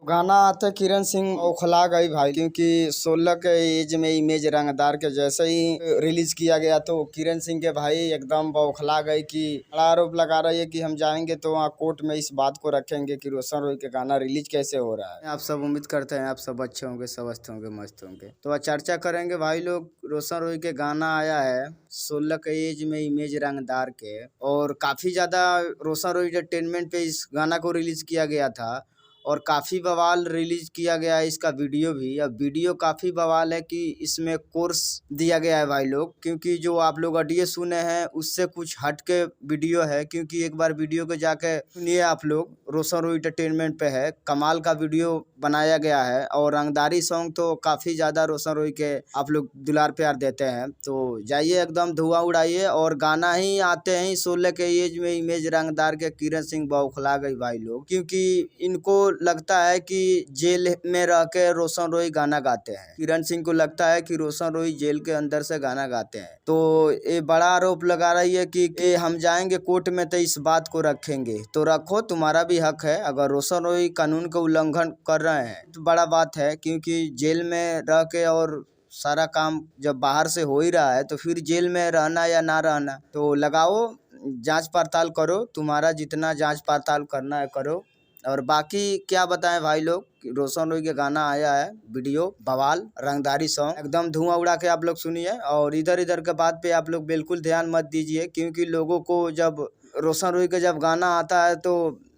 गाना आते किरण सिंह औखला गई भाई, क्योंकि 16 के एज में इमेज रंगदार के जैसे ही रिलीज किया गया तो किरण सिंह के भाई एकदम बौखला गई कि बड़ा आरोप लगा रही है कि हम जाएंगे तो वहाँ कोर्ट में इस बात को रखेंगे कि रोशन रोय के गाना रिलीज कैसे हो रहा है। आप सब उम्मीद करते हैं आप सब अच्छे होंगे, स्वस्थ होंगे, मस्त होंगे। तो आज चर्चा करेंगे भाई लोग, रोशन रोय के गाना आया है 16 के एज में इमेज रंगदार के, और काफी ज्यादा रोशन रोय एंटरटेनमेंट पे इस गाना को रिलीज किया गया था और काफ़ी बवाल रिलीज किया गया है इसका वीडियो भी। अब वीडियो काफ़ी बवाल है कि इसमें कोर्स दिया गया है भाई लोग, क्योंकि जो आप लोग ऑडियो सुने हैं उससे कुछ हट के वीडियो है। क्योंकि एक बार वीडियो को जाके सुनिए आप लोग, रोशन रोय एंटरटेनमेंट पे है, कमाल का वीडियो बनाया गया है। और रंगदारी सॉन्ग तो काफ़ी ज़्यादा रोशन रोय के आप लोग दुलार प्यार देते हैं, तो जाइए एकदम धुआं उड़ाइए। और गाना ही आते हैं 16 के एज में इमेज रंगदार के किरण सिंह बौखला गई भाई लोग, क्योंकि इनको लगता है कि जेल में रह के रोशन रोय गाना गाते हैं। किरण सिंह को लगता है कि रोशन रोय जेल के अंदर से गाना गाते हैं, तो ये बड़ा आरोप लगा रही है कि हम जाएंगे कोर्ट में तो इस बात को रखेंगे। तो रखो, तुम्हारा भी हक है। अगर रोशन रोय कानून का उल्लंघन कर रहे हैं तो बड़ा बात है, क्योंकि जेल में रह के और सारा काम जब बाहर से हो ही रहा है तो फिर जेल में रहना या ना रहना, तो लगाओ, जांच पड़ताल करो, तुम्हारा जितना जांच पड़ताल करना है करो। और बाकी क्या बताएं भाई लोग, रोशन रोय के गाना आया है, वीडियो बवाल रंगदारी सॉन्ग एकदम धुआं उड़ा के आप लोग सुनिए। और इधर इधर के बात पे आप लोग बिल्कुल ध्यान मत दीजिए, क्योंकि लोगों को जब रोशन रोय का जब गाना आता है तो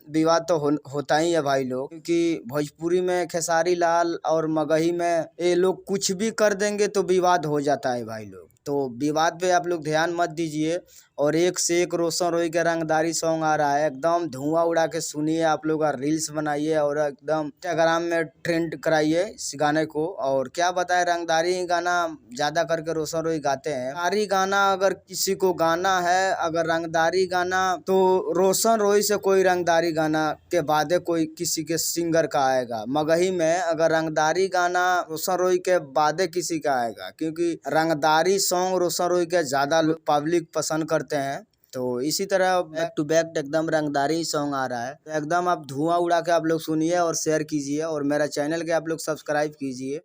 विवाद तो होता ही है भाई लोग। क्योंकि भोजपुरी में खेसारी लाल और मगही में ये लोग कुछ भी कर देंगे तो विवाद हो जाता है भाई लोग, तो विवाद पे आप लोग ध्यान मत दीजिए। और एक से एक रोशन रोय का रंगदारी सॉन्ग आ रहा है, एकदम धुआं उड़ा के सुनिए आप लोग, रील्स बनाइए और एकदम इंस्टाग्राम में ट्रेंड कराइए इस गाने को। और क्या बताए, रंगदारी गाना ज्यादा करके रोशन रोय गाते हैं। रंगदारी गाना अगर किसी को गाना है, अगर रंगदारी गाना, तो रोशन रोय से कोई रंगदारी गाना के बाद कोई किसी के सिंगर का आएगा। मगही में अगर रंगदारी गाना रोशन रोय के बाद किसी का आएगा, क्योंकि रंगदारी सॉन्ग रोशन रोय के ज्यादा पब्लिक पसंद करते हैं। तो इसी तरह बैक टू बैक एकदम रंगदारी सॉन्ग आ रहा है, तो एकदम आप धुआं उड़ा के आप लोग सुनिए और शेयर कीजिए, और मेरा चैनल के आप लोग सब्सक्राइब कीजिए।